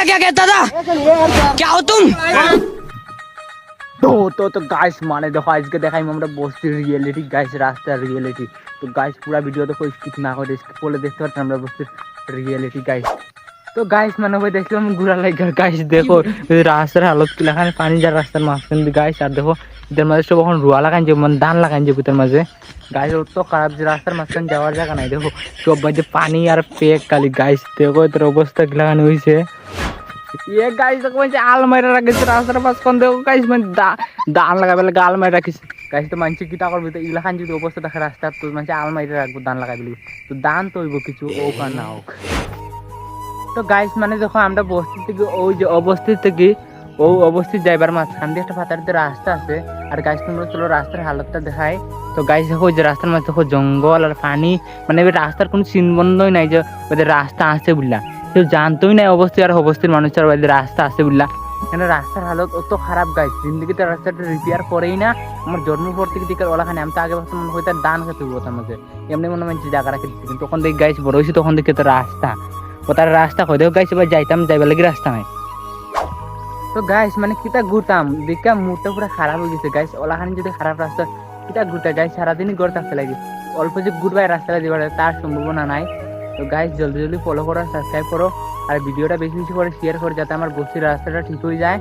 क्या क्या कहता था? क्या हो तुम? তো গাইস মানে দেখো আজকে দেখাই আমরা বস্তির রিয়েলিটি গাইস রাস্তার রিয়েলিটি তো গাইস পুরো ভিডিও দেখো স্কিপ না করে স্কিপ করলে দেখতে পাচ্ছেন আমরা বস্তির রিয়েলিটি গাইস তো গাইস মানে ওই দেখলাম ঘুরা লাগা গাইস দেখো রাস্তার হালত কি লাগানে পানি যার রাস্তার মাঝখান দিয়ে গাইস আর দেখো এদের মাঝে সব এখন রুয়া লাগান যে মানে ধান লাগান যে ভিতর মাঝে গাইস তো খারাপ যে রাস্তার মাঝখান যাওয়ার জায়গা নাই দেখো সব মাঝে পানি আর পেক কালি গাইস দেখো এদের অবস্থা কি লাগানো হয়েছে ये गाइस तो कोई आलमारी रखिस रास्तार पास कोन देखो गाइस मन दान लगाबेले आलमारी रखिस गाइस तो मानछि किता करबे तो इला खान যদি অবস্থা দেখে রাস্তা তো মানছি আলমারি রাখবো দান লাগাইবি তো দান তো হইব কিছু ও কার না হোক তো গাইস মানে দেখো আমরা বস্তি থেকে ওই যে অবস্থিত থেকে ও অবস্থিত যাইবার মাঝখান দিয়ে একটা পাতার রাস্তা আছে আর গাইস তোমরা চলো রাস্তার হালতটা দেখাই তো গাইস দেখো যে রাস্তার মধ্যে দেখো জঙ্গল আর পানি মানে রাস্তার কোনো চিহ্নবন্ধই নাই যে ওদের রাস্তা আছে বুঝলা কেউ জানতোই না অবস্থিত আর অবস্থির মানুষের বাড়িতে রাস্তা আছে বুঝলা এখানে রাস্তার হালত অত খারাপ গাইস জিন্দগিতে রাস্তাটা রিপেয়ার করেই না আমার জন্ম পর থেকে দিকে ওলাখানে আমি তো আগে ভাবতাম মনে হয় তার দান খেতে হবো তার মধ্যে এমনি মনে হয় জায়গা রাখে দিচ্ছি কিন্তু তখন দেখি গাইস বড় হয়েছি তখন দেখি তো রাস্তা ও তার রাস্তা হয় দেখো গাইস এবার যাইতাম যাইবার লাগি রাস্তা নাই তো গাইস মানে কিতা ঘুরতাম দেখে মুডটা পুরো খারাপ হয়ে গেছে গাইস ওলাখানে যদি খারাপ রাস্তা কিতা ঘুরতে গাইস সারাদিনই ঘর থাকতে লাগে অল্প যে ঘুরবাই রাস্তাটা যাবার তার সম্ভাবনা নাই তো গাইস জলদি জলদি ফলো করো সাবস্ক্রাইব করো আর ভিডিওটা বেশি বেশি করে শেয়ার করো যাতে আমার বস্তির রাস্তাটা ঠিক হয়ে যায়